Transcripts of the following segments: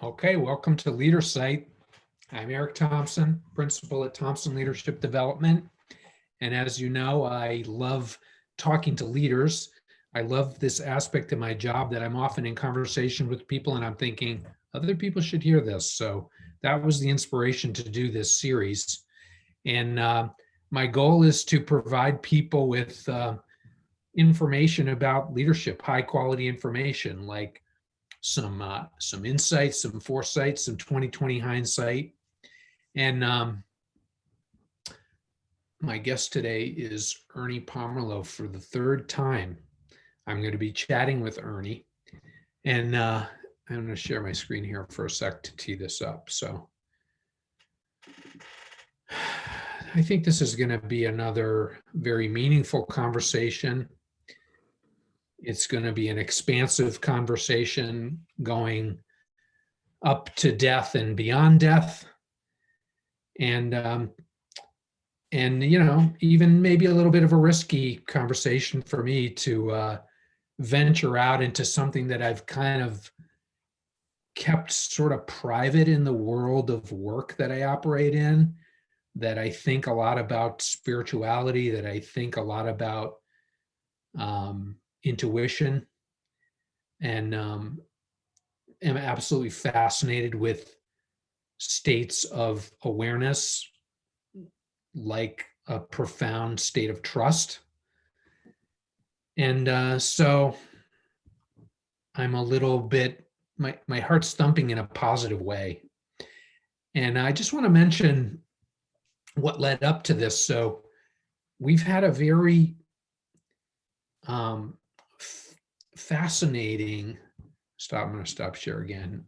Okay, welcome to Leader Site. I'm Eric Thompson, principal at Thompson Leadership Development. And as you know, I love talking to leaders. I love this aspect of my job that I'm often in conversation with people and I'm thinking other people should hear this. So that was the inspiration to do this series. And my goal is to provide people with information about leadership, high quality information like some insights, some foresight, some 2020 hindsight. And my guest today is Ernie Pomerleau for the third time. I'm going to be chatting with Ernie. And I'm going to share my screen here for a sec to tee this up. So I think this is going to be another very meaningful conversation. It's going to be an expansive conversation going up to death and beyond death. And you know, even maybe a little bit of a risky conversation for me to venture out into something that I've kind of kept sort of private in the world of work that I operate in, that I think a lot about spirituality, that I think a lot about intuition, and am absolutely fascinated with states of awareness, like a profound state of trust. And so I'm a little bit, my heart's thumping in a positive way. And I just want to mention what led up to this. So we've had a very fascinating, I'm going to stop share again,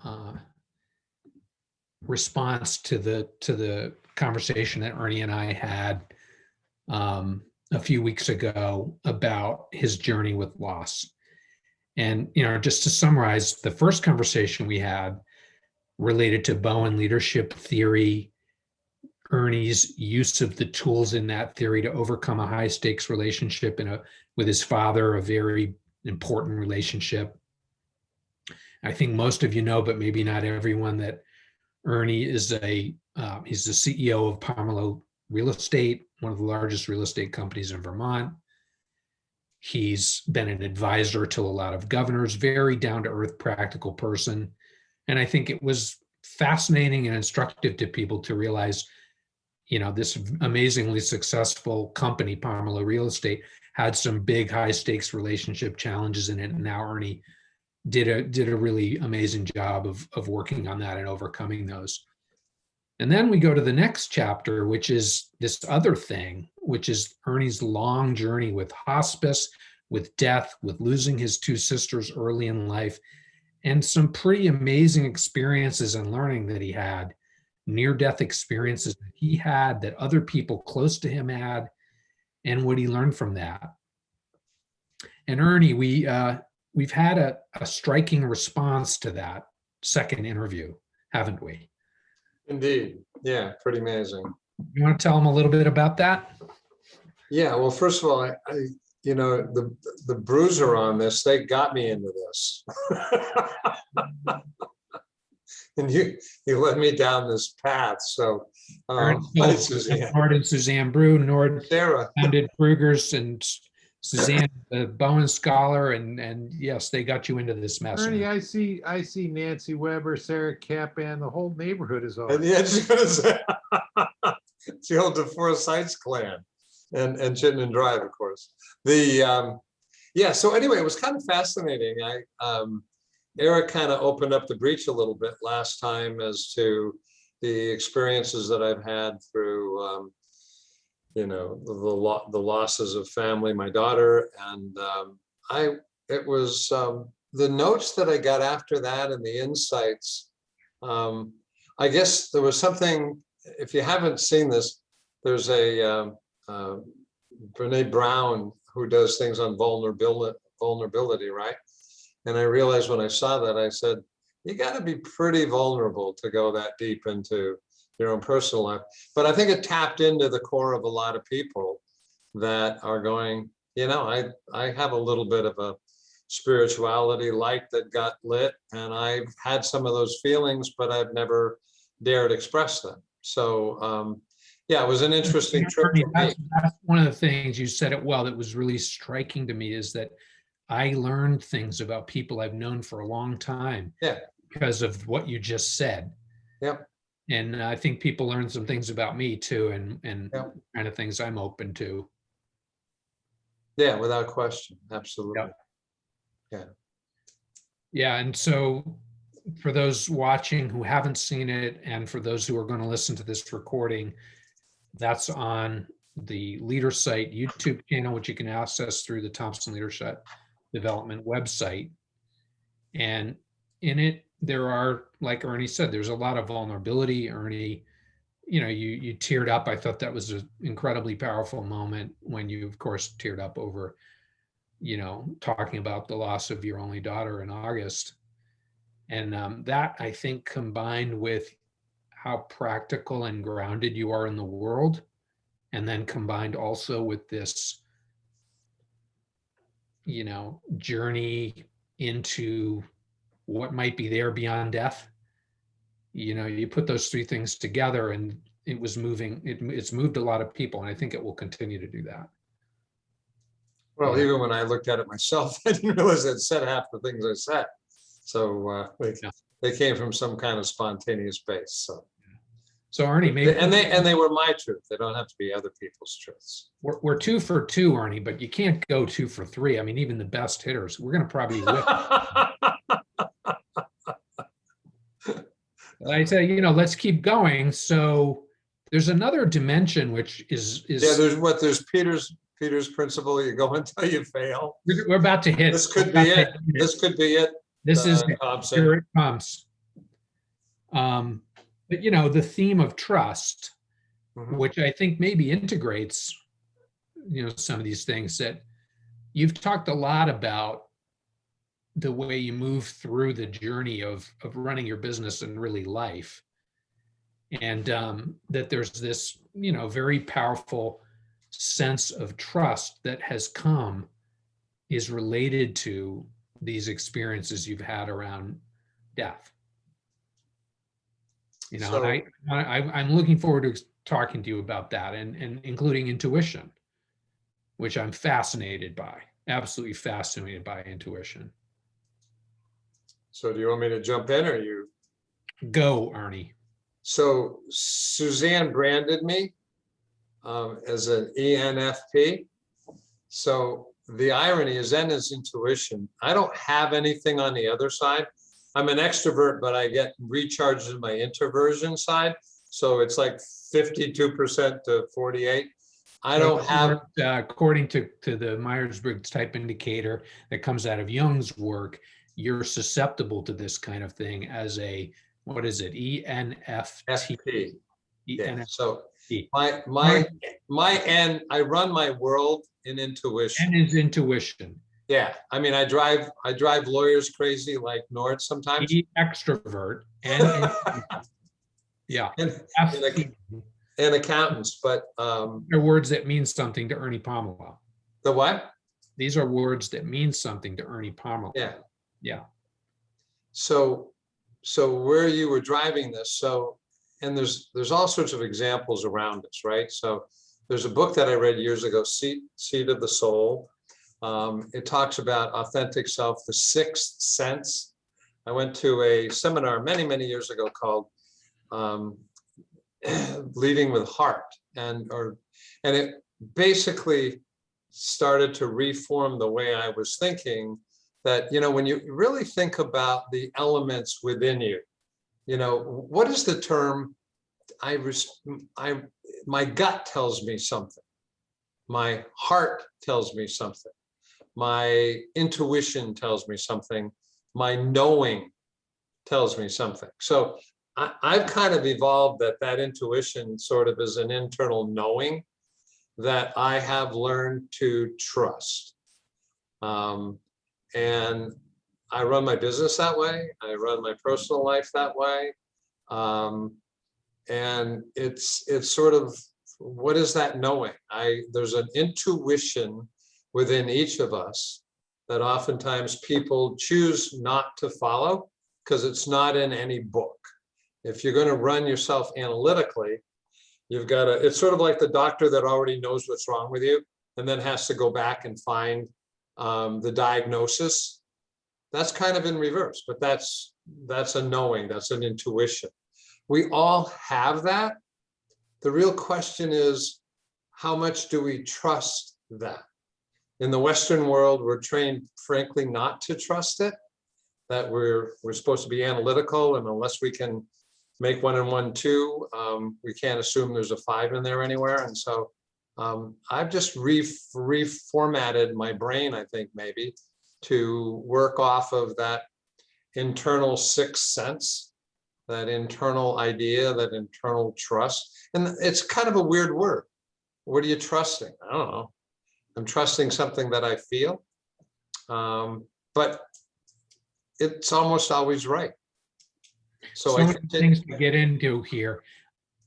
response to the conversation that Ernie and I had a few weeks ago about his journey with loss. And, you know, just to summarize, the first conversation we had related to Bowen leadership theory, Ernie's use of the tools in that theory to overcome a high stakes relationship with his father, a very important relationship. I think most of you know, but maybe not everyone, that Ernie is he's the CEO of Pomerleau Real Estate, one of the largest real estate companies in Vermont. He's been an advisor to a lot of governors, very down-to-earth, practical person. And I think it was fascinating and instructive to people to realize, you know, this amazingly successful company, Pomerleau Real Estate, had some big high-stakes relationship challenges in it. And now Ernie did a really amazing job of working on that and overcoming those. And then we go to the next chapter, which is this other thing, which is Ernie's long journey with hospice, with death, with losing his two sisters early in life, and some pretty amazing experiences and learning that he had, near-death experiences that he had, that other people close to him had, and what he learned from that. And Ernie, we've had a striking response to that second interview, haven't we? Indeed. Yeah, pretty amazing. You want to tell them a little bit about that? Yeah, well, first of all, I you know, the bruiser on this, they got me into this. And you led me down this path. So Suzanne. Nord and Suzanne Brew, Nord Sarah founded Brugger's, and Suzanne, the Bowen scholar, and yes, they got you into this mess. Ernie, I see Nancy Weber, Sarah Kappan, the whole neighborhood is on. And the edge gonna say it's the old DeForest Heights clan, and Chittenden Drive, of course. Yeah, so anyway, it was kind of fascinating. Eric kind of opened up the breach a little bit last time as to the experiences that I've had through you know, the losses of family, my daughter, and it was the notes that I got after that and the insights. I guess there was something, if you haven't seen this, there's a Brene Brown who does things on vulnerability, right? And I realized when I saw that, I said, you got to be pretty vulnerable to go that deep into your own personal life. But I think it tapped into the core of a lot of people that are going, you know, I have a little bit of a spirituality light that got lit, and I've had some of those feelings, but I've never dared express them. So yeah, it was an interesting trip Ernie, for me. that's one of the things you said it well that was really striking to me, is that I learned things about people I've known for a long time Yeah, because of what you just said. yep, And I think people learn some things about me too, and yep, kind of things I'm open to. yeah, without question, absolutely. Yep. Yeah. Yeah, and so for those watching who haven't seen it, and for those who are going to listen to this recording, that's on the Leader Site YouTube channel, which you can access through the Thompson Leadership Development website. And in it, there are, like Ernie said, there's a lot of vulnerability. Ernie, you teared up. I thought that was an incredibly powerful moment when you, of course, teared up over, talking about the loss of your only daughter in August. And that, I think, combined with how practical and grounded you are in the world, and then combined also with this, journey into what might be there beyond death. You put those three things together, and it was moving. It's moved a lot of people, and I think it will continue to do that. Well, Yeah. even when I looked at it myself, I didn't realize I'd said half the things I said. So Yeah. they came from some kind of spontaneous base. So Ernie, maybe and they were my truth. They don't have to be other people's truths. we're 2 for 2, Ernie, but you can't go 2 for 3. I mean, even the best hitters, we're going to probably whip. I say, let's keep going. So there's another dimension, which is Yeah, there's Peter's principle. You go until you fail. we're about to hit. This could be it. This could be it. This is Thompson. here it comes. But the theme of trust, Mhm. which I think maybe integrates, some of these things that you've talked a lot about, the way you move through the journey of running your business and really life. And that there's this, very powerful sense of trust that has come, is related to these experiences you've had around death. So- I'm looking forward to talking to you about that, and including intuition, which I'm fascinated by, absolutely fascinated by intuition. So do you want me to jump in, or you? Go, Ernie. So Suzanne branded me as an ENFP. So the irony is, N is intuition. I don't have anything on the other side. I'm an extrovert, but I get recharged in my introversion side. So it's like 52% to 48. I don't have. According to the Myers-Briggs type indicator that comes out of Jung's work, you're susceptible to this kind of thing as a, what is it, ENFT? FP. Yeah. ENFP. So my N, I run my world in intuition. N is intuition. Yeah. I mean, I drive lawyers crazy like Nord sometimes. E extrovert and yeah. and accountants, but they're words that mean something to Ernie Pomerleau. the what? These are words that mean something to Ernie Pomerleau. Yeah. Yeah. So where you were driving this, and there's all sorts of examples around us, right? So there's a book that I read years ago, Seed of the Soul. It talks about authentic self, the sixth sense. I went to a seminar many, many years ago called Leading with Heart, and it basically started to reform the way I was thinking, that when you really think about the elements within you, what is the term? My gut tells me something, my heart tells me something, my intuition tells me something, my knowing tells me something. So I've kind of evolved that intuition sort of is an internal knowing that I have learned to trust. And I run my business that way. I run my personal life that way. And it's sort of, what is that knowing? There's an intuition within each of us that oftentimes people choose not to follow because it's not in any book. If you're going to run yourself analytically, you've got to, it's sort of like the doctor that already knows what's wrong with you and then has to go back and find the diagnosis. That's kind of in reverse, but that's a knowing, that's an intuition. We all have that. The real question is, how much do we trust that? In the Western world, we're trained, frankly, not to trust it, that we're supposed to be analytical, and unless we can make 1 and 1 2, we can't assume there's a 5 in there anywhere. And so I've just reformatted my brain, I think, maybe, to work off of that internal sixth sense, that internal idea, that internal trust. And it's kind of a weird word. What are you trusting? I don't know. I'm trusting something that I feel, but it's almost always right. So I many think things to get into here.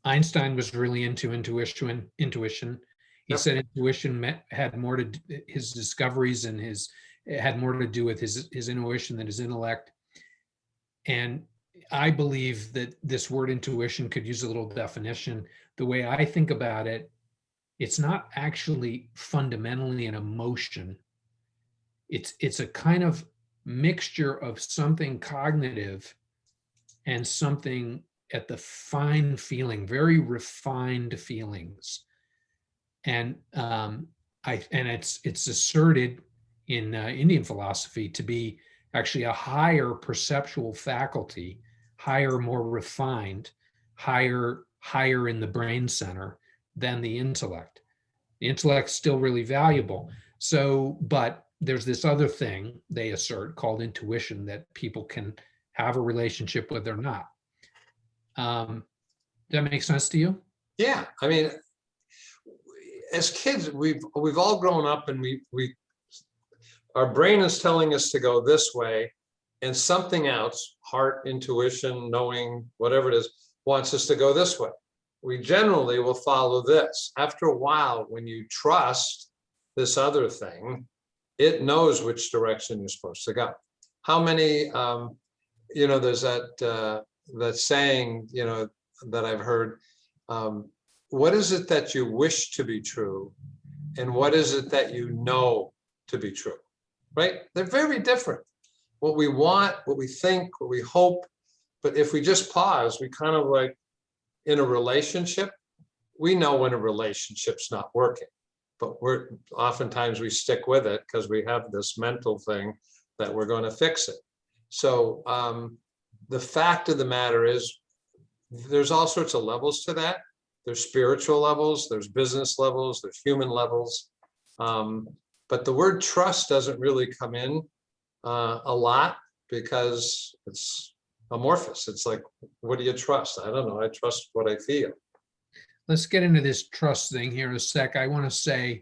Einstein was really into intuition. He Yep. said intuition had more to his discoveries and it had more to do with his intuition than his intellect. And I believe that this word intuition could use a little definition. The way I think about it, it's not actually fundamentally an emotion. It's a kind of mixture of something cognitive and something at the fine feeling, very refined feelings. And it's asserted in Indian philosophy to be actually a higher perceptual faculty, higher, more refined, higher in the brain center than the intellect. The intellect's still really valuable. So, but there's this other thing they assert called intuition that people can have a relationship with or not. Does that make sense to you? Yeah, I mean, as kids, we've all grown up, and our brain is telling us to go this way, and something else, heart, intuition, knowing, whatever it is, wants us to go this way. We generally will follow this. After a while, when you trust this other thing, it knows which direction you're supposed to go. How many, there's that saying, that I've heard, what is it that you wish to be true? And what is it that you know to be true, right? They're very different. What we want, what we think, what we hope. But if we just pause, we kind of like, in a relationship, we know when a relationship's not working, but oftentimes we stick with it because we have this mental thing that we're going to fix it. So the fact of the matter is, there's all sorts of levels to that. There's spiritual levels, there's business levels, there's human levels. But the word trust doesn't really come in a lot because it's amorphous. It's like, what do you trust? I don't know. I trust what I feel. Let's get into this trust thing here in a sec. I want to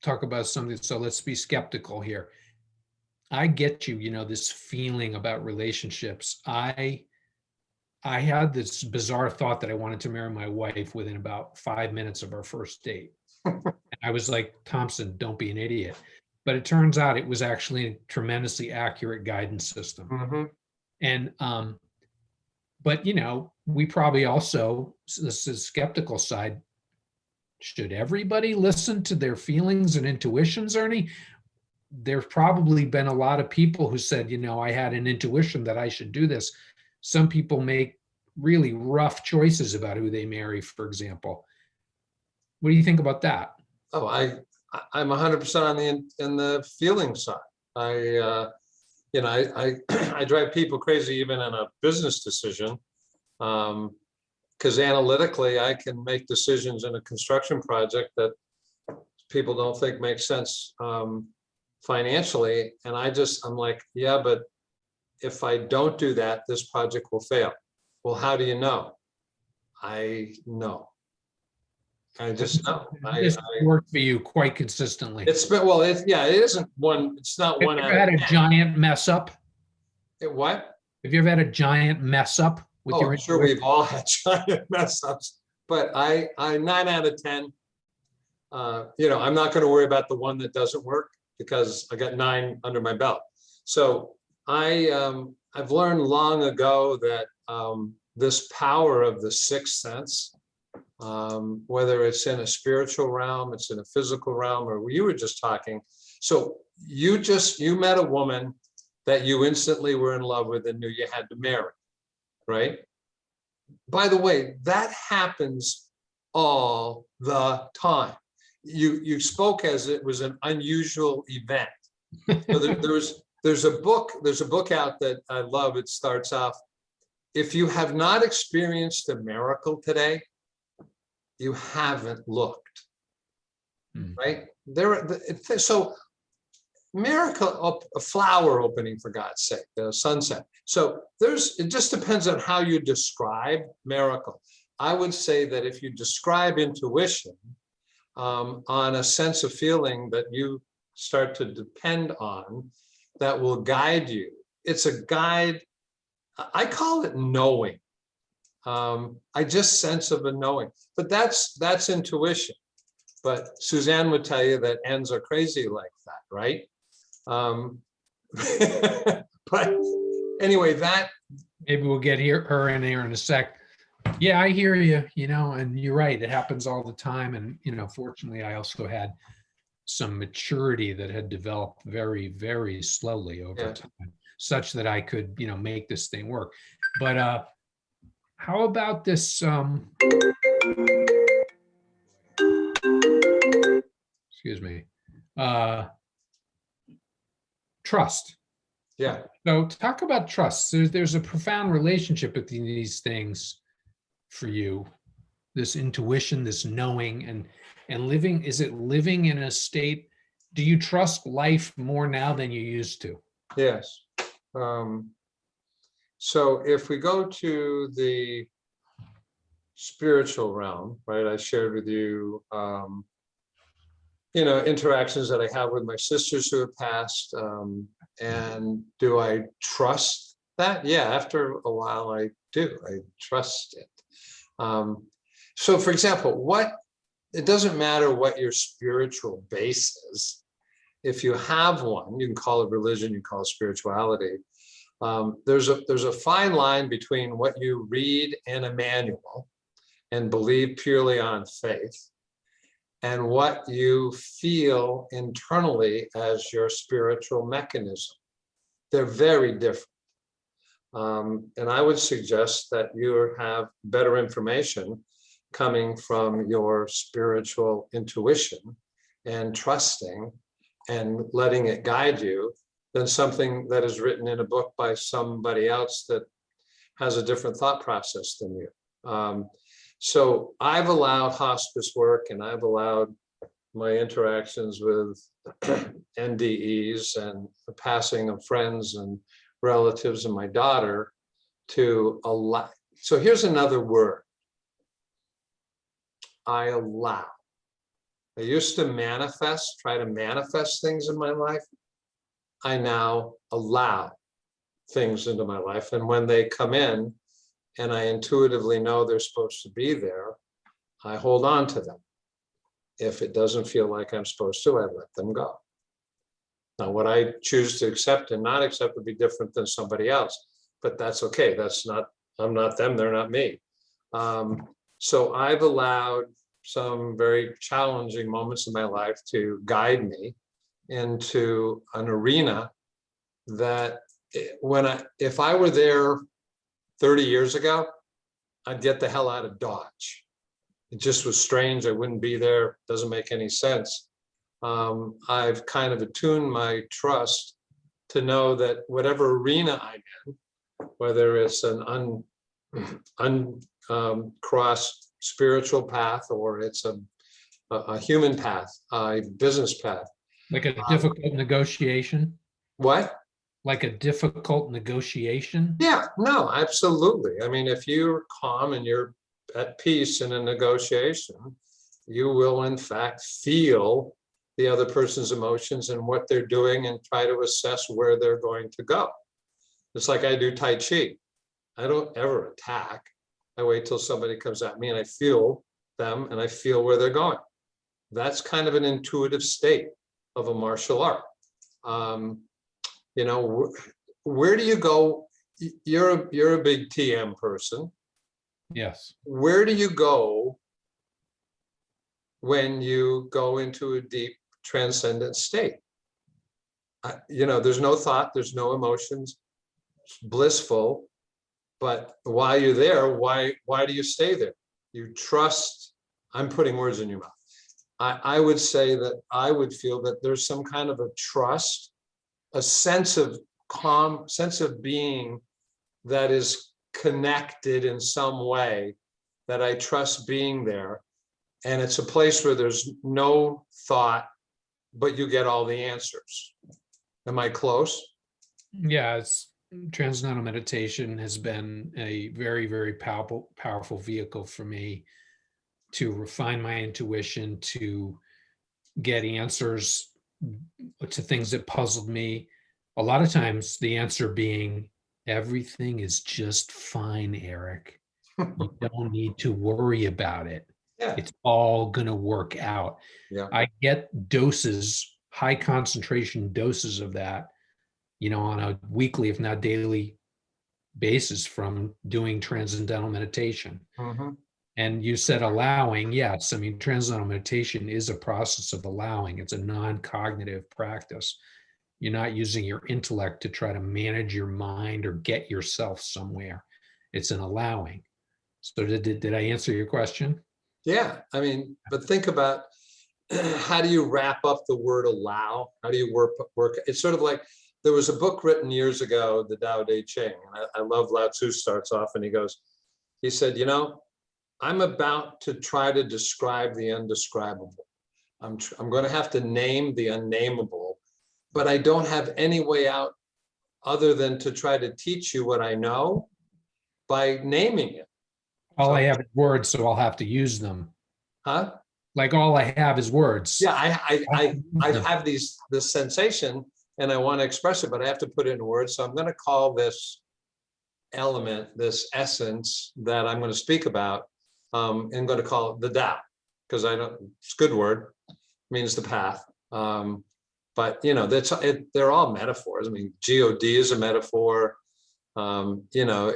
talk about something. So let's be skeptical here. I get you, this feeling about relationships. I had this bizarre thought that I wanted to marry my wife within about 5 minutes of our first date. I was like, Thompson, don't be an idiot. But it turns out it was actually a tremendously accurate guidance system. Mm-hmm. And, but we probably also, this is skeptical side, should everybody listen to their feelings and intuitions, Ernie? There's probably been a lot of people who said, I had an intuition that I should do this. Some people make really rough choices about who they marry, for example. What do you think about that? Oh, I'm 100% on the feeling side. I drive people crazy even in a business decision, because analytically I can make decisions in a construction project that people don't think makes sense financially, and I'm like, yeah, but if I don't do that, this project will fail. Well, how do you know? I know. I just know. This worked for you quite consistently. It's been, well, it isn't one, it's not one Have out you of ever had a 10. giant mess up? What? Have you ever had a giant mess up with your I'm sure we've all had giant mess ups, but I 9 out of 10, I'm not going to worry about the one that doesn't work because I got 9 under my belt. So I've learned long ago that this power of the sixth sense, whether it's in a spiritual realm, it's in a physical realm, or you were just talking. So you met a woman that you instantly were in love with and knew you had to marry, right? By the way, that happens all the time. You spoke as it was an unusual event. So there's a book out that I love. It starts off, if you have not experienced a miracle today, you haven't looked, right? So miracle, a flower opening, for God's sake, the sunset. So it just depends on how you describe miracle. I would say that if you describe intuition on a sense of feeling that you start to depend on, that will guide you. It's a guide. I call it knowing. I just sense of a knowing, but that's intuition. But Suzanne would tell you that ends are crazy like that, right? But anyway, maybe we'll get her in there in a sec. Yeah, I hear you, and you're right. It happens all the time. And, fortunately, I also had some maturity that had developed very, very slowly over time, such that I could, make this thing work. But how about this? Excuse me. Trust. Yeah. So talk about trust. There's a profound relationship between these things for you, this intuition, this knowing, and living. Is it living in a state? Do you trust life more now than you used to? Yes. So if we go to the spiritual realm, right? I shared with you, interactions that I have with my sisters who have passed. And do I trust that? Yeah, after a while I do. I trust it. So for example, it doesn't matter what your spiritual base is. If you have one, you can call it religion, you can call it spirituality. There's a fine line between what you read in a manual and believe purely on faith, and what you feel internally as your spiritual mechanism. They're very different. And I would suggest that you have better information coming from your spiritual intuition and trusting and letting it guide you than something that is written in a book by somebody else that has a different thought process than you. So I've allowed hospice work, and I've allowed my interactions with NDEs and the passing of friends and relatives and my daughter to allow. So here's another word. I allow. I used to try to manifest things in my life. I now allow things into my life. And when they come in and I intuitively know they're supposed to be there, I hold on to them. If it doesn't feel like I'm supposed to, I let them go. Now, what I choose to accept and not accept would be different than somebody else, but that's okay. I'm not them, they're not me. So I've allowed some very challenging moments in my life to guide me into an arena that if I were there 30 years ago, I'd get the hell out of Dodge. It just was strange. I wouldn't be there. Doesn't make any sense. I've kind of attuned my trust to know that whatever arena I'm in, whether it's an uncrossed spiritual path or it's a human path, a business path. Like a difficult negotiation? What? Like a difficult negotiation? Yeah, no, absolutely. I mean, if you're calm and you're at peace in a negotiation, you will in fact feel the other person's emotions and what they're doing and try to assess where they're going to go. It's like I do Tai Chi. I don't ever attack. I wait till somebody comes at me and I feel them and I feel where they're going. That's kind of an intuitive state of a martial art. You know, where do you go? You're a big TM person. Yes. Where do you go when you go into a deep transcendent state? You know, there's no thought, there's no emotions, it's blissful. But while you're there, why do you stay there? You trust. I'm putting words in your mouth. I would say that I would feel that there's some kind of a trust, a sense of calm, sense of being that is connected in some way, that I trust being there. And it's a place where there's no thought, but you get all the answers. Am I close? Yeah, transcendental meditation has been a very, very powerful vehicle for me to refine my intuition, to get answers to things that puzzled me. A lot of times the answer being, everything is just fine, Eric. You don't need to worry about it. Yeah. It's all going to work out. Yeah. I get doses, high concentration doses of that, you know, on a weekly, if not daily basis from doing transcendental meditation. Mhm. And you said allowing. Yes, I mean, transcendental meditation is a process of allowing. It's a non-cognitive practice. You're not using your intellect to try to manage your mind or get yourself somewhere. It's an allowing. So did I answer your question? Yeah, I mean, but think about how do you wrap up the word allow? How do you work? It's sort of like there was a book written years ago, the Tao Te Ching. And I love Lao Tzu starts off and he said, you know, I'm about to try to describe the undescribable. I'm going to have to name the unnameable, but I don't have any way out other than to try to teach you what I know by naming it. All I have is words, so I'll have to use them. Huh? Like all I have is words. Yeah, I have this sensation and I want to express it, but I have to put it in words. So I'm going to call this element, this essence that I'm going to speak about, I'm going to call it the Tao, because it's a good word, means the path. But you know, they're all metaphors. I mean, God is a metaphor. You know,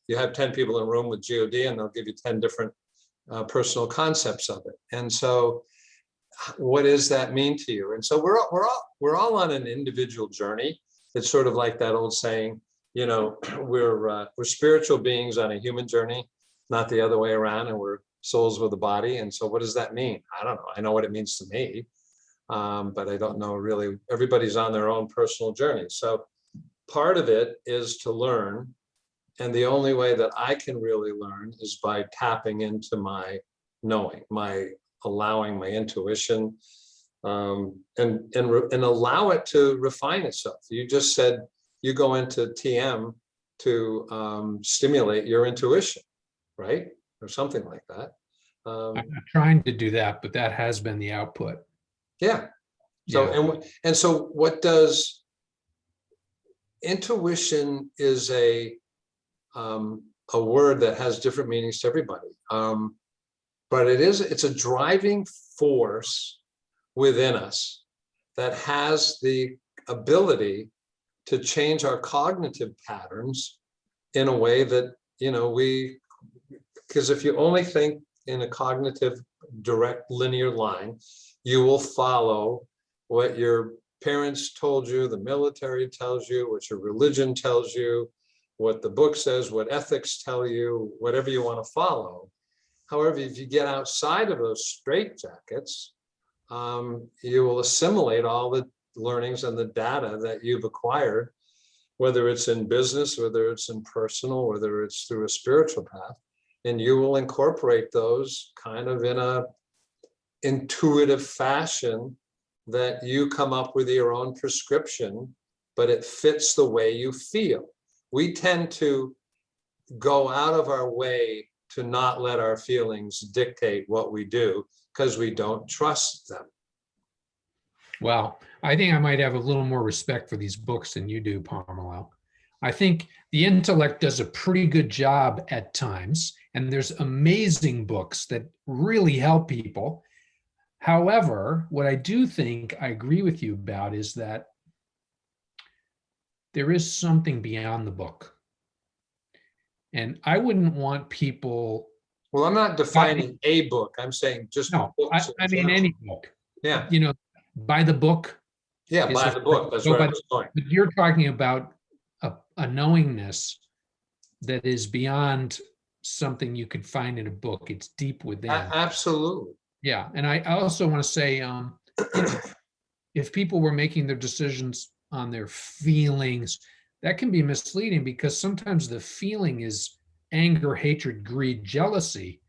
you have 10 people in a room with God and they'll give you 10 different personal concepts of it. And so what does that mean to you? And so we're all on an individual journey. It's sort of like that old saying, you know, we're spiritual beings on a human journey, not the other way around, and we're souls with a body. And so what does that mean? I don't know. I know what it means to me, but I don't know really. Everybody's on their own personal journey. So part of it is to learn. And the only way that I can really learn is by tapping into my knowing, my allowing, my intuition, and allow it to refine itself. You just said you go into TM to stimulate your intuition, right? Or something like that. I'm not trying to do that, but that has been the output. Yeah. So, Yeah. and so what does intuition is a word that has different meanings to everybody. But it's a driving force within us that has the ability to change our cognitive patterns in a way that, you know, because if you only think in a cognitive, direct, linear line, you will follow what your parents told you, the military tells you, what your religion tells you, what the book says, what ethics tell you, whatever you want to follow. However, if you get outside of those straitjackets, you will assimilate all the learnings and the data that you've acquired, whether it's in business, whether it's in personal, whether it's through a spiritual path, and you will incorporate those kind of in a intuitive fashion that you come up with your own prescription, but it fits the way you feel. We tend to go out of our way to not let our feelings dictate what we do because we don't trust them. Well, I think I might have a little more respect for these books than you do, Pomerleau. I think the intellect does a pretty good job at times, and there's amazing books that really help people. However, what I do think I agree with you about is that there is something beyond the book. And I wouldn't want people, Well, I'm not defining a book. I'm saying just no, books in I mean, general. any book, Yeah, you know, by the book yeah, is by the, the book. That's go where I by, was going. but you're talking about a knowingness that is beyond something you could find in a book. It's deep within. Absolutely. Yeah. And I also want to say, you know, if people were making their decisions on their feelings, that can be misleading because sometimes the feeling is anger, hatred, greed, jealousy.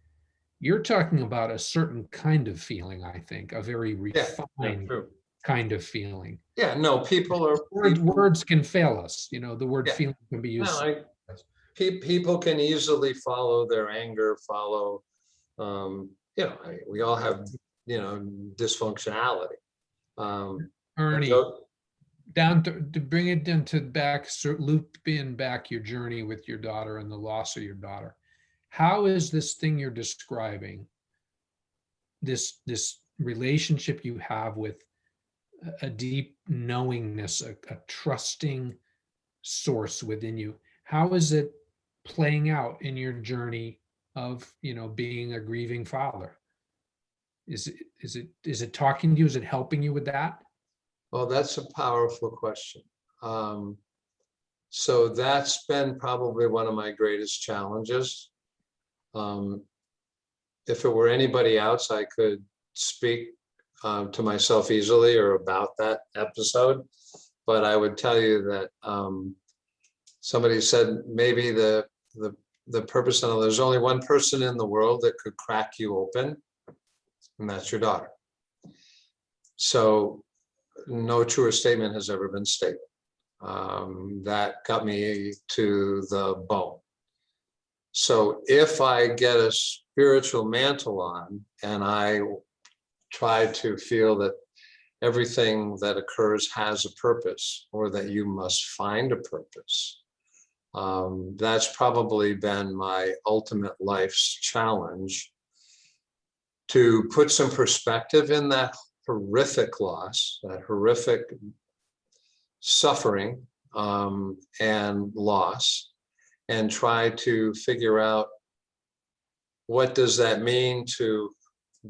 You're talking about a certain kind of feeling, I think, a very Yeah, refined true. kind of feeling. Yeah, no, people are people. Words can fail us. You know, the word Yeah. feeling can be No, used. people can easily follow their anger, follow, we all have, dysfunctionality. And Ernie, so, down to bring it into back, loop in back your journey with your daughter and the loss of your daughter. How is this thing you're describing, this relationship you have with a deep knowingness, a trusting source within you, how is it playing out in your journey of, being a grieving father? Is it talking to you? Is it helping you with that? well, that's a powerful question. So that's been probably one of my greatest challenges. Um, if it were anybody else, I could speak to myself easily or about that episode. But I would tell you that somebody said maybe the purpose of there's only one person in the world that could crack you open, and that's your daughter. So no truer statement has ever been stated. That got me to the bone. So if I get a spiritual mantle on and I try to feel that everything that occurs has a purpose, or that you must find a purpose, that's probably been my ultimate life's challenge, to put some perspective in that horrific loss, that horrific suffering and loss, and try to figure out what does that mean to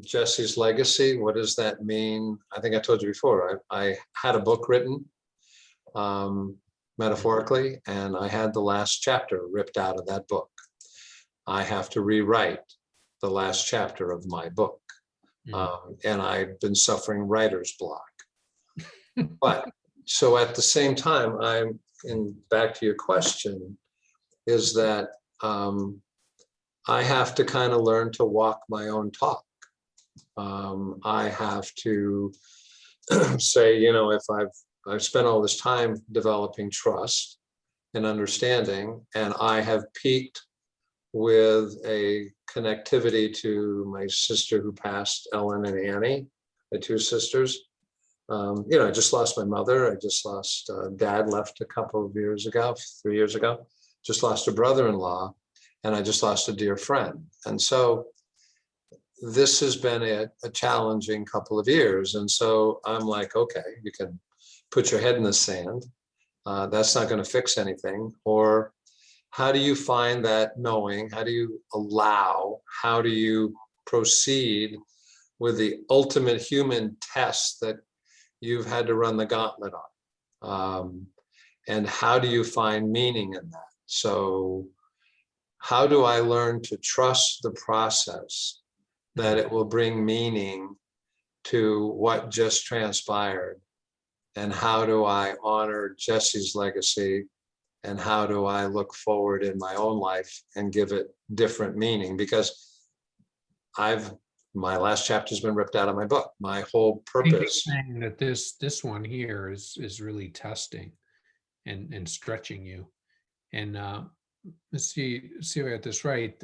Jesse's legacy? What does that mean? I think I told you before, I had a book written metaphorically, and I had the last chapter ripped out of that book. I have to rewrite the last chapter of my book. And I've been suffering writer's block. But so at the same time, and back to your question, is that I have to kind of learn to walk my own talk. I have to say, if I've spent all this time developing trust and understanding, and I have peaked with a connectivity to my sister who passed, Ellen and Annie, my two sisters. I just lost my mother. I just lost dad, left a couple of years ago, 3 years ago. Just lost a brother-in-law, and I just lost a dear friend. And so this has been a challenging couple of years. And so I'm like, okay, you can put your head in the sand. That's not going to fix anything. Or how do you find that knowing? How do you allow? How do you proceed with the ultimate human test that you've had to run the gauntlet on? And how do you find meaning in that? So how do I learn to trust the process, that it will bring meaning to what just transpired? And how do I honor Jesse's legacy? And how do I look forward in my own life and give it different meaning? Because my last chapter has been ripped out of my book. My whole purpose. Saying that this one here is really testing and stretching you. And let's see if I got this right.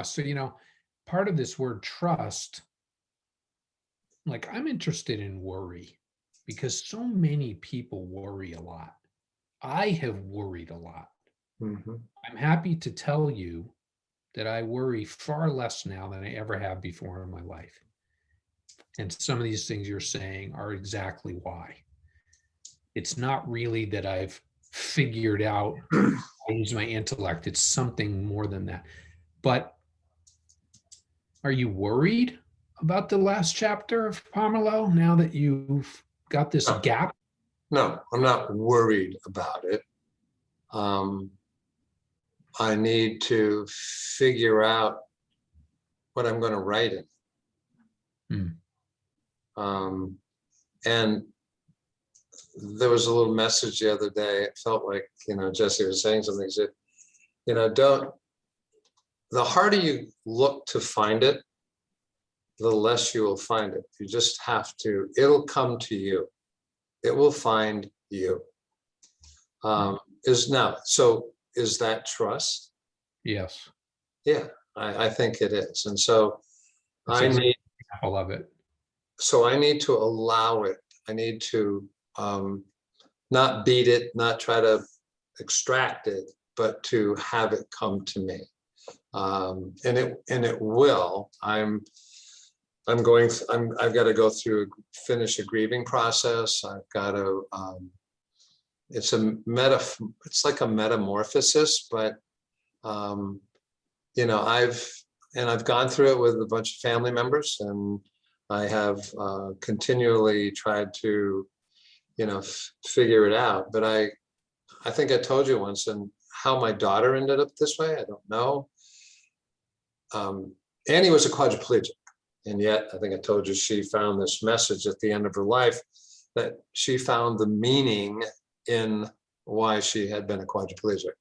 So part of this word trust, like I'm interested in worry, because so many people worry a lot. I have worried a lot. Mhm. I'm happy to tell you that I worry far less now than I ever have before in my life. And some of these things you're saying are exactly why. It's not really that I've figured out how to use my intellect. It's something more than that. But are you worried about the last chapter of Pomerleau now that you've got this No. gap? No, I'm not worried about it. I need to figure out what I'm going to write in. And there was a little message the other day. It felt like, Jesse was saying something. He said, the harder you look to find it, the less you will find it. You just have to, it'll come to you. It will find you. Is that trust? Yes. Yeah, I think it is. And so That's I a great need, example of it. so I need to allow it. I need to not beat it, not try to extract it, but to have it come to me. And it will. I've got to go through, finish a grieving process. I've got to, it's like a metamorphosis, but I've gone through it with a bunch of family members, and I have continually tried to, figure it out. But I think I told you once, and how my daughter ended up this way, I don't know. Annie was a quadriplegic, and yet I think I told you she found this message at the end of her life that she found the meaning in why she had been a quadriplegic.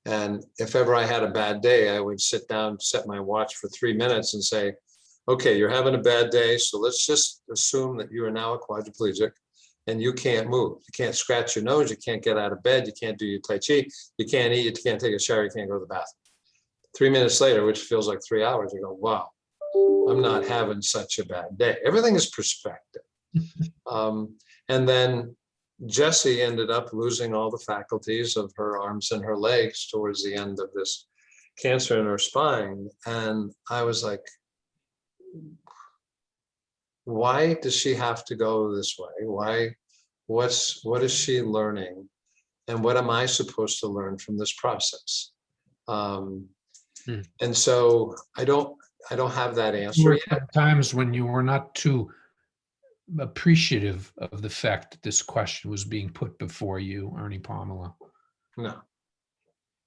And if ever I had a bad day, I would sit down, set my watch for 3 minutes and say, okay, you're having a bad day, so let's just assume that you are now a quadriplegic and you can't move. You can't scratch your nose, you can't get out of bed, you can't do your Tai Chi, you can't eat, you can't take a shower, you can't go to the bathroom. 3 minutes later, which feels like 3 hours, you go, wow, I'm not having such a bad day. Everything is perspective. And then Jessie ended up losing all the faculties of her arms and her legs towards the end of this cancer in her spine. And I was like, why does she have to go this way? What is she learning? And what am I supposed to learn from this process? And so I don't have that answer There yet. were times when you were not too appreciative of the fact that this question was being put before you, Ernie Pomerleau. No.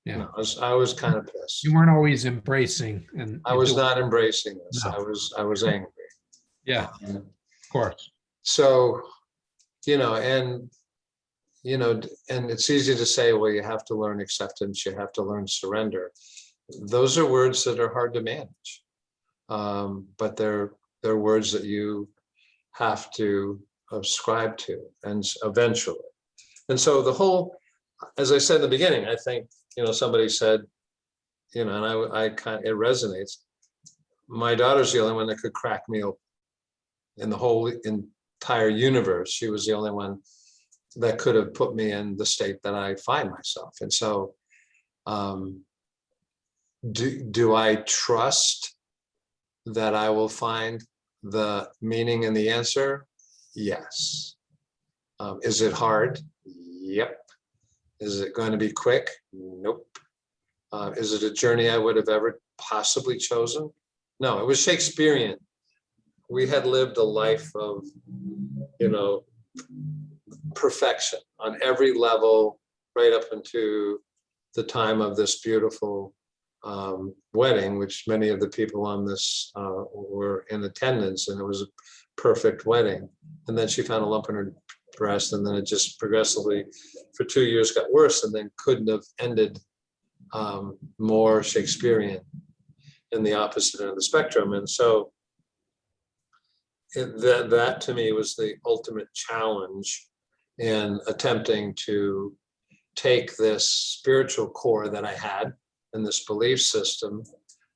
Yeah. No, I was kind of pissed. You weren't always embracing, and I was not embracing this. No. I was angry. Yeah, of course. So, and it's easy to say, well, you have to learn acceptance, you have to learn surrender. Those are words that are hard to manage. But they're words that you have to ascribe to, and eventually. And so the whole, as I said in the beginning, I think, somebody said, and I kind of, it resonates. My daughter's the only one that could crack me open in the whole entire universe. She was the only one that could have put me in the state that I find myself. And so, do I trust that I will find the meaning and the answer? Yes. Is it hard? Yep. Is it going to be quick? Nope. Is it a journey I would have ever possibly chosen? No, it was Shakespearean. We had lived a life of, perfection on every level, right up into the time of this beautiful wedding, which many of the people on this were in attendance, and it was a perfect wedding. And then she found a lump in her breast, and then it just progressively for 2 years got worse, and then couldn't have ended more Shakespearean in the opposite end of the spectrum. And so that to me was the ultimate challenge in attempting to take this spiritual core that I had and this belief system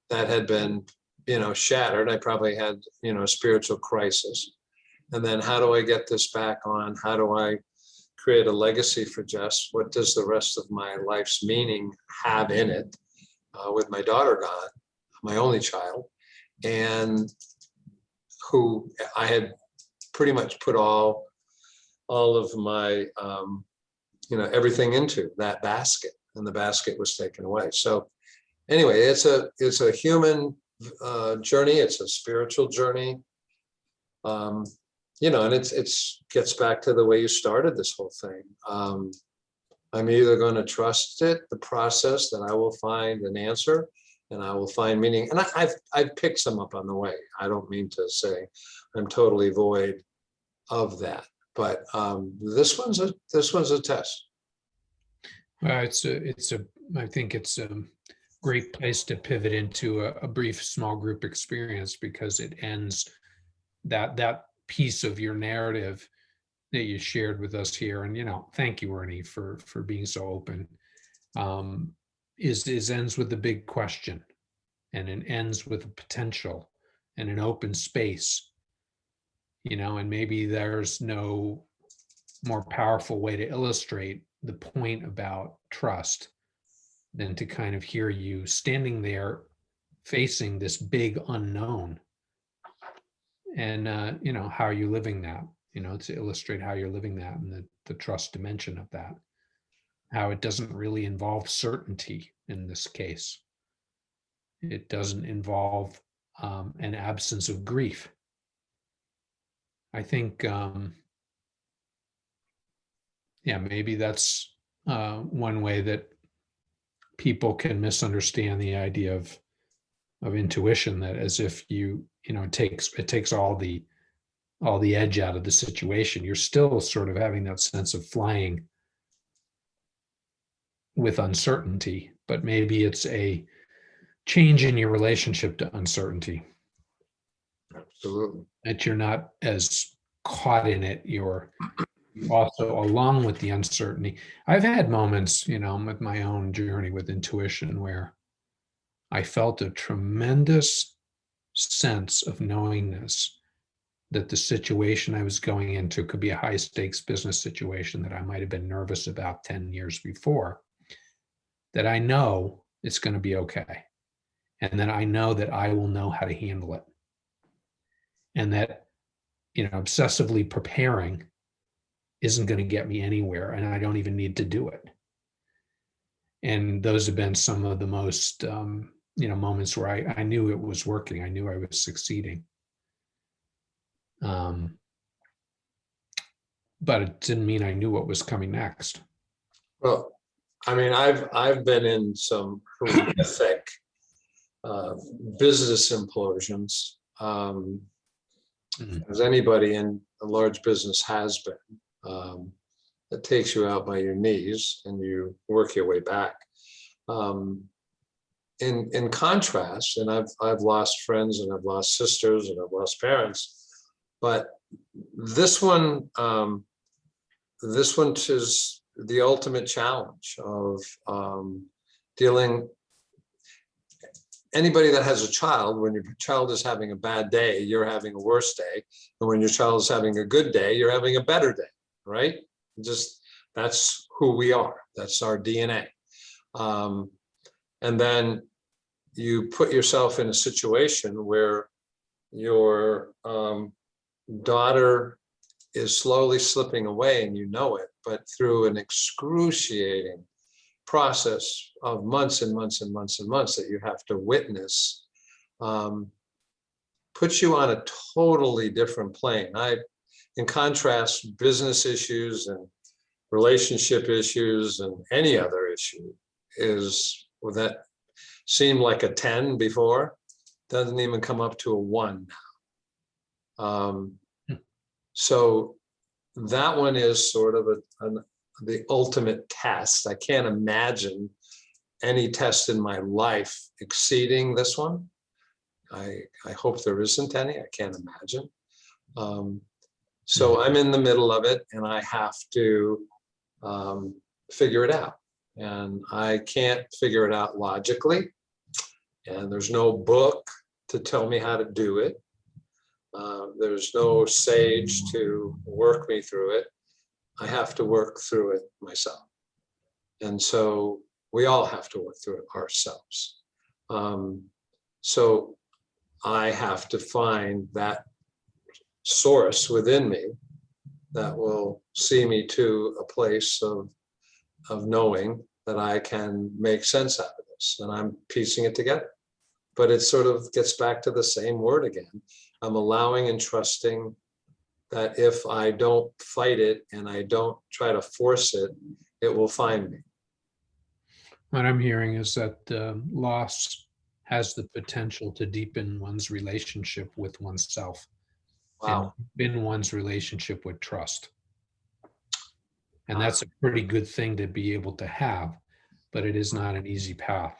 that had been, shattered. I probably had, a spiritual crisis. And then how do I get this back on? How do I create a legacy for Jess? What does the rest of my life's meaning have in it with my daughter gone, my only child? And who I had pretty much put all of my, everything into that basket, and the basket was taken away. So anyway, it's a human journey. It's a spiritual journey. And it's gets back to the way you started this whole thing. I'm either going to trust it, the process, that I will find an answer and I will find meaning. And I've picked some up on the way. I don't mean to say I'm totally void of that, but this one's a test. I think it's a great place to pivot into a brief small group experience, because it ends that piece of your narrative that you shared with us here. And, thank you, Ernie, for being so open. Is ends with the big question, and it ends with a potential and an open space, and maybe there's no more powerful way to illustrate the point about trust than to kind of hear you standing there facing this big unknown, and how are you living that, to illustrate how you're living that, and the trust dimension of that, how it doesn't really involve certainty in this case. It doesn't involve an absence of grief. I think maybe that's one way that people can misunderstand the idea of intuition, that as if it takes all the edge out of the situation. You're still sort of having that sense of flying with uncertainty, but maybe it's a change in your relationship to uncertainty. Absolutely. That you're not as caught in it. You're also, along with the uncertainty. I've had moments, with my own journey with intuition, where I felt a tremendous sense of knowingness that the situation I was going into could be a high stakes business situation that I might have been nervous about 10 years before, that I know it's going to be okay. And then I know that I will know how to handle it. And that, obsessively preparing isn't going to get me anywhere, and I don't even need to do it. And those have been some of the most, moments where I knew it was working. I knew I was succeeding. But it didn't mean I knew what was coming next. Well, I mean, I've been in some horrific business implosions, as anybody in a large business has been. It takes you out by your knees and you work your way back. In contrast, and I've lost friends, and I've lost sisters, and I've lost parents, but this one is the ultimate challenge of dealing. Anybody that has a child, when your child is having a bad day, you're having a worse day, and when your child is having a good day, you're having a better day, right? Just that's who we are. That's our DNA. And then you put yourself in a situation where your daughter is slowly slipping away, and you know it, but through an excruciating process of months and months and months and months that you have to witness, puts you on a totally different plane. In contrast, business issues and relationship issues and any other issue is that seemed like a 10 before, doesn't even come up to a 1 now. So that one is sort of the ultimate test. I can't imagine any test in my life exceeding this one. I hope there isn't any. I can't imagine. So I'm in the middle of it, and I have to figure it out. And I can't figure it out logically. And there's no book to tell me how to do it. There's no sage to work me through it. I have to work through it myself. And so we all have to work through it ourselves. So I have to find that source within me that will see me to a place of knowing that I can make sense out of this, and I'm piecing it together. But it sort of gets back to the same word again. I'm allowing and trusting that if I don't fight it and I don't try to force it, it will find me. What I'm hearing is that loss has the potential to deepen one's relationship with oneself and Wow. deepen one's relationship with trust. And that's a pretty good thing to be able to have, but it is not an easy path.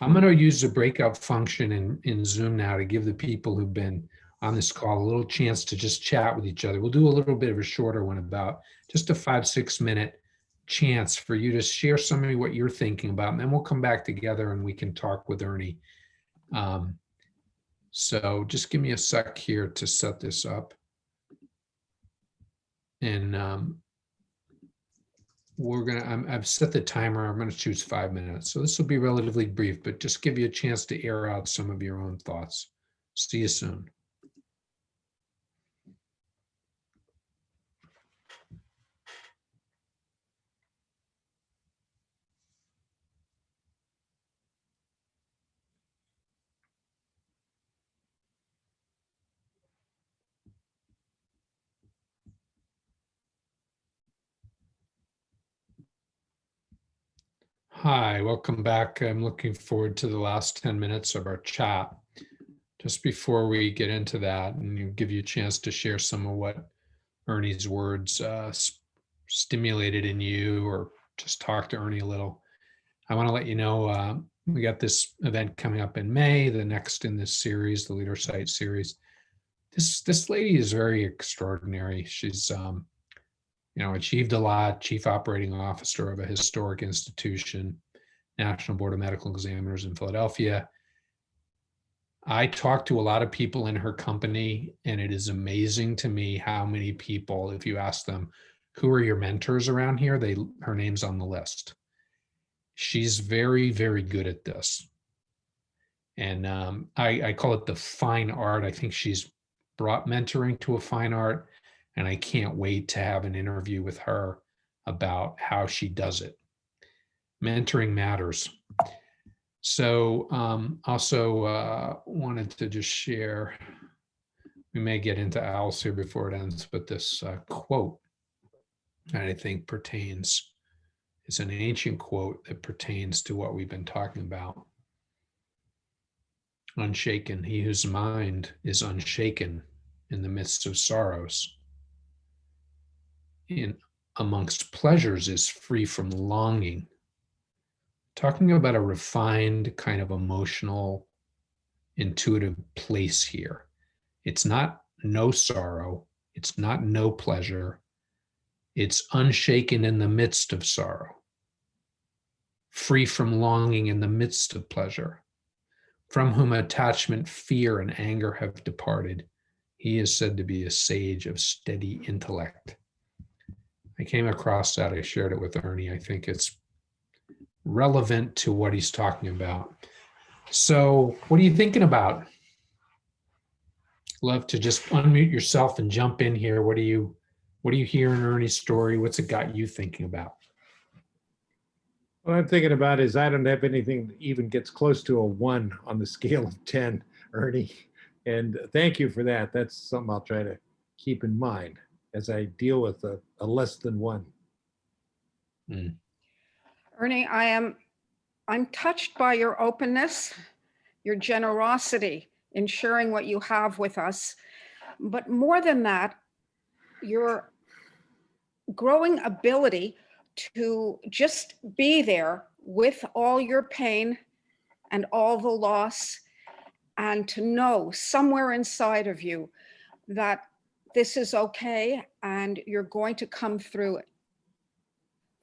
I'm going to use the breakout function in Zoom now to give the people who've been on this call a little chance to just chat with each other. We'll do a little bit of a shorter one, about just a 5-6 minute chance for you to share some of what you're thinking about, and then we'll come back together and we can talk with Ernie. So just give me a sec here to set this up. And I've set the timer. I'm going to choose 5 minutes. So this will be relatively brief, but just give you a chance to air out some of your own thoughts. See you soon. Hi, welcome back. I'm looking forward to the last 10 minutes of our chat. Just before we get into that and give you a chance to share some of what Ernie's words stimulated in you, or just talk to Ernie a little, I want to let you know we got this event coming up in May, the next in this series, the Leader Site series. This lady is very extraordinary. She's achieved a lot, chief operating officer of a historic institution, National Board of Medical Examiners in Philadelphia. I talk to a lot of people in her company, and it is amazing to me how many people, if you ask them, who are your mentors around here, her name's on the list. She's very, very good at this. And I call it the fine art. I think she's brought mentoring to a fine art, and I can't wait to have an interview with her about how she does it. Mentoring matters. So also wanted to just share, we may get into owls here before it ends, but this quote that I think pertains, it's an ancient quote that pertains to what we've been talking about. Unshaken, he whose mind is unshaken in the midst of sorrows, in amongst pleasures is free from longing. Talking about a refined kind of emotional, intuitive place here. It's not no sorrow. It's not no pleasure. It's unshaken in the midst of sorrow, free from longing in the midst of pleasure, from whom attachment, fear, and anger have departed. He is said to be a sage of steady intellect. I came across that. I shared it with Ernie. I think it's relevant to what he's talking about. So what are you thinking about? Love to just unmute yourself and jump in here. What do you hear in Ernie's story? What's it got you thinking about? What I'm thinking about is I don't have anything that even gets close to a 1 on the scale of 10, Ernie. And thank you for that. That's something I'll try to keep in mind as I deal with a less than 1. Ernie, I'm touched by your openness, your generosity in sharing what you have with us. But more than that, your growing ability to just be there with all your pain and all the loss, and to know somewhere inside of you that this is okay and you're going to come through it.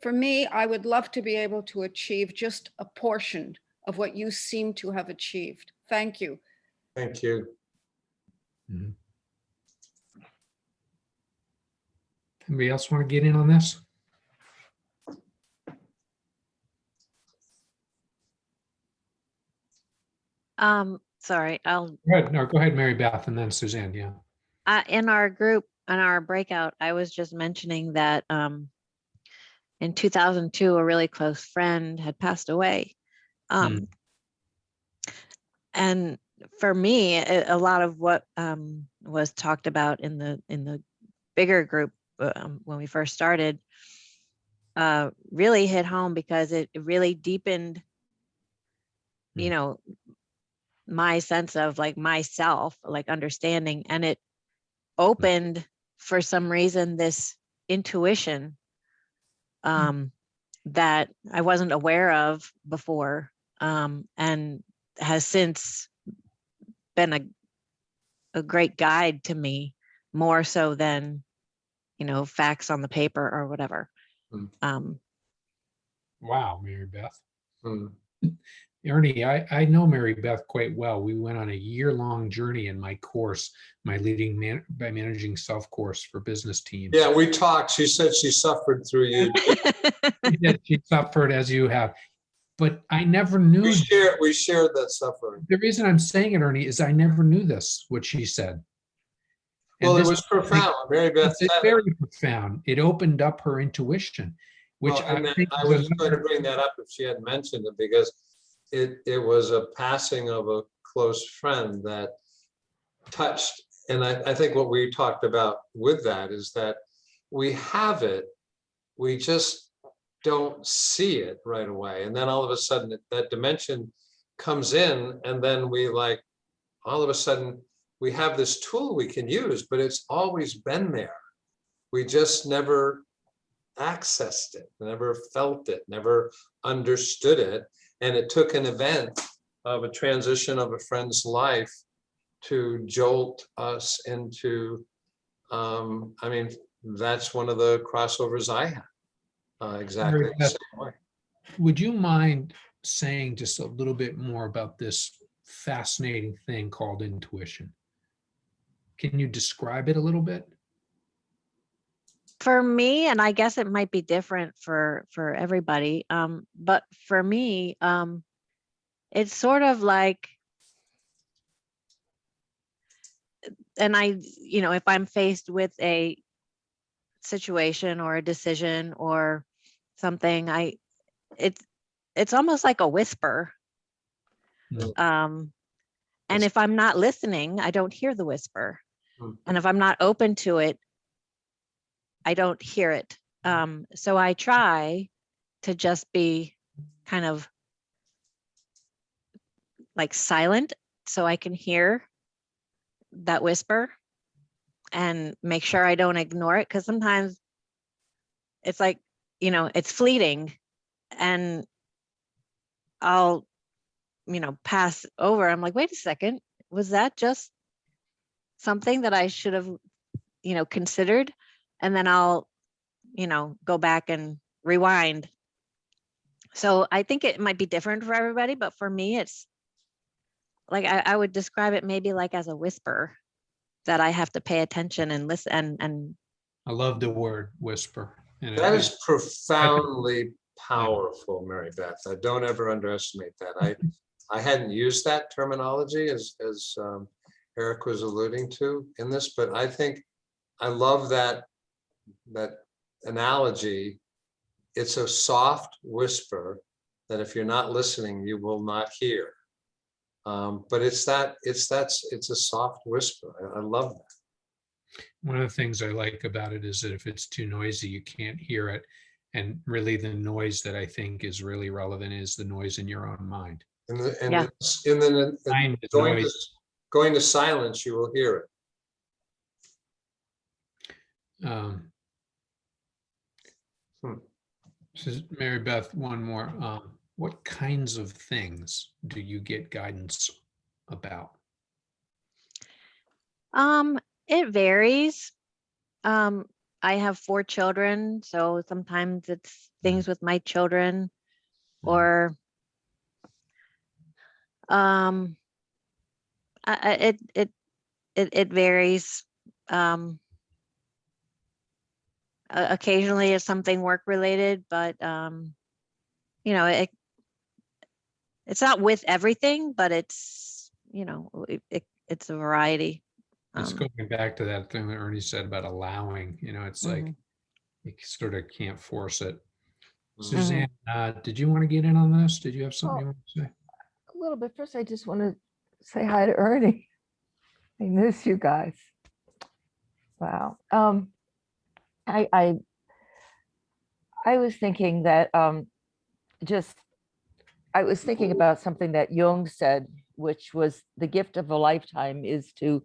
For me, I would love to be able to achieve just a portion of what you seem to have achieved. Thank you. Thank you. Mm-hmm. Anybody else want to get in on this? Sorry, Go ahead. No, go ahead, Mary Beth, and then Suzanne. Yeah. In our group, in our breakout, I was just mentioning that in 2002, a really close friend had passed away. And for me, a lot of what was talked about in the bigger group when we first started really hit home, because it really deepened, you know, my sense of like myself, like understanding, and it opened for some reason this intuition that I wasn't aware of before, and has since been a great guide to me, more so than, you know, facts on the paper or whatever. Wow, Mary Beth. Mm. Ernie, I know Mary Beth quite well. We went on a year-long journey in my course, my leading by managing self course for business teams. Yeah, we talked. She said she suffered through you. She suffered as you have, but I never knew. We shared that suffering. The reason I'm saying it, Ernie, is I never knew this, what she said. Well, it was profound. Mary Beth said it's very profound. It opened up her intuition, which well, I think I was going to bring that up if she hadn't mentioned it, because it was a passing of a close friend that touched. And I think what we talked about with that is that we have it, we just don't see it right away. And then all of a sudden that dimension comes in, and then we like, all of a sudden we have this tool we can use, but it's always been there. We just never accessed it, never felt it, never understood it. And it took an event of a transition of a friend's life to jolt us into, I mean, that's one of the crossovers I had, exactly the same way. Would you mind saying just a little bit more about this fascinating thing called intuition? Can you describe it a little bit? For me, and I guess it might be different for everybody, but for me, it's sort of like, and you know, if I'm faced with a situation or a decision or something, it's almost like a whisper. And if I'm not listening, I don't hear the whisper. And if I'm not open to it, I don't hear it. So I try to just be kind of like silent so I can hear that whisper and make sure I don't ignore it. Because sometimes it's like, you know, it's fleeting and I'll, you know, pass over. I'm like, wait a second, was that just something that I should have, you know, considered? And then I'll, you know, go back and rewind. So I think it might be different for everybody, but for me, it's like, I would describe it maybe like as a whisper that I have to pay attention and listen. And I love the word whisper. And that is profoundly powerful, Mary Beth. I don't ever underestimate that. I hadn't used that terminology as Eric was alluding to in this, but I think I love that analogy. It's a soft whisper that if you're not listening, you will not hear. But it's a soft whisper. I love that. One of the things I like about it is that if it's too noisy, you can't hear it. And really the noise that I think is really relevant is the noise in your own mind. Yeah. Going to silence, you will hear it. Says Mary Beth, one more. What kinds of things do you get guidance about? It varies. I have 4 children, so sometimes it's things with my children, or it varies. Occasionally it's something work related, but you know, it's not with everything, but it's, you know, it's a variety. Just going back to that thing that Ernie said about allowing, it's like Mhm. you sort of can't force it. Mhm. Suzanne, did you want to get in on this? Did you have something you Well, want to say? a little bit. First, I just want to say hi to Ernie. I miss you guys. Wow. I I I was thinking that just I was thinking about something that Jung said, which was the gift of a lifetime is to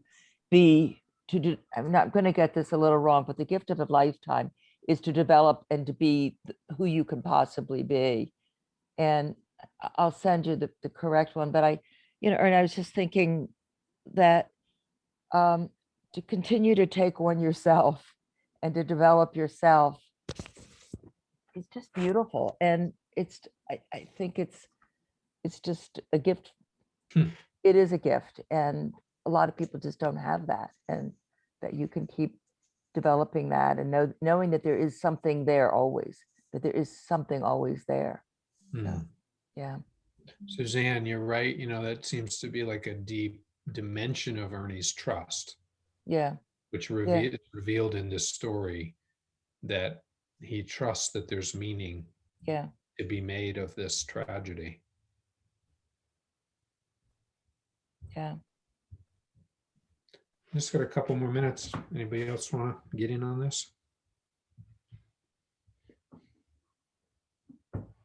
be to do. I'm not going to get this a little wrong, but the gift of a lifetime is to develop and to be who you can possibly be. And I'll send you the correct one. But and I was just thinking that to continue to take on yourself and to develop yourself is just beautiful. And I think it's just a gift. Hmm. It is a gift. And a lot of people just don't have that. And that you can keep developing that and knowing that there is something there always, that there is something always there. Hmm. Yeah. Suzanne, you're right. That seems to be like a deep dimension of Ernie's trust, Yeah. which Yeah. revealed in this story that he trusts that there's meaning Yeah. to be made of this tragedy. Yeah. Just got a couple more minutes. Anybody else want to get in on this?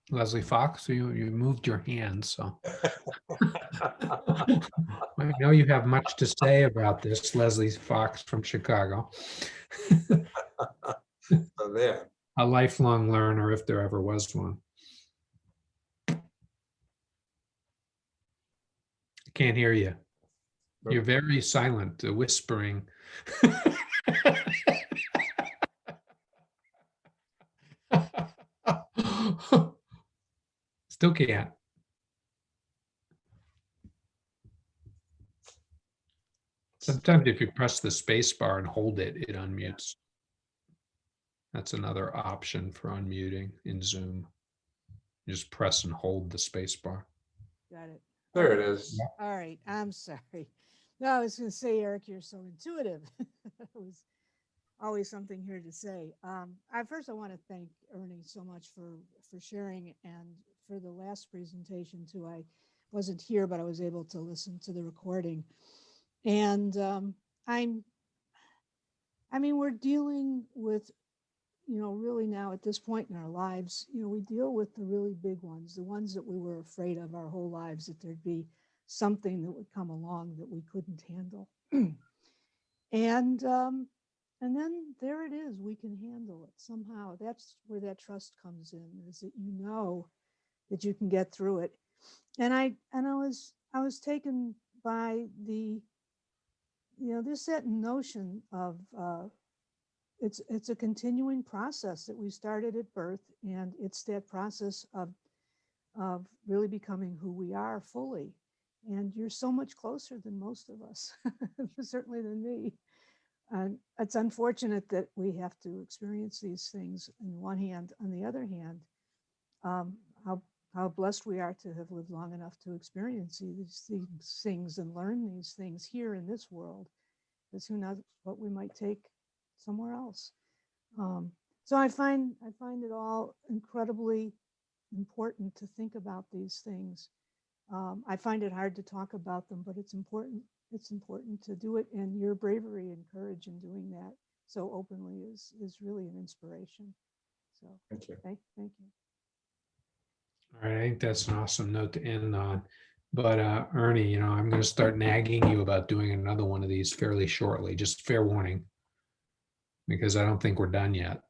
Leslie Fox, you moved your hand, so I know you have much to say about this. Leslie Fox from Chicago, So there. a lifelong learner if there ever was one. Can't hear you. You're very silent, whispering. Still can't. Sometimes if you press the space bar and hold it, it unmutes. That's another option for unmuting in Zoom. You just press and hold the space bar. Got it. There it is. All right, I'm sorry. No, I was going to say, Eric, you're so intuitive. It was always something here to say. First, I want to thank Ernie so much for sharing, and for the last presentation too. I wasn't here, but I was able to listen to the recording. And we're dealing with, really now at this point in our lives, we deal with the really big ones, the ones that we were afraid of our whole lives, that there'd be something that would come along that we couldn't handle. And then there it is, we can handle it somehow. That's where that trust comes in, is that that you can get through it. And I was taken by that notion of it's a continuing process that we started at birth, and it's that process of really becoming who we are fully. And you're so much closer than most of us, certainly than me. And it's unfortunate that we have to experience these things on one hand. On the other hand, how blessed we are to have lived long enough to experience these things and learn these things here in this world, because who knows what we might take somewhere else. So I find it all incredibly important to think about these things. I find it hard to talk about them, but it's important. It's important to do it, and your bravery and courage in doing that so openly is really an inspiration. So Thank you. thank you. All right, I think that's an awesome note to end on. But Ernie, I'm going to start nagging you about doing another one of these fairly shortly. Just fair warning, because I don't think we're done yet.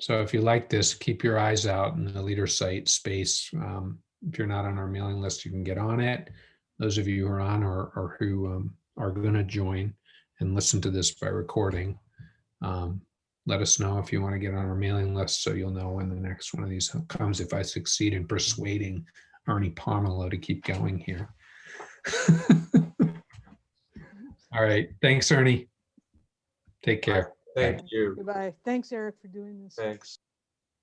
So if you like this, keep your eyes out in the leader site space. If you're not on our mailing list, you can get on it. Those of you who are on or who are going to join and listen to this by recording, let us know if you want to get on our mailing list, so you'll know when the next one of these comes, if I succeed in persuading Ernie Pomerleau to keep going here. All right. Thanks, Ernie. Take care. Thank you. Goodbye. Thanks, Eric, for doing this. Thanks.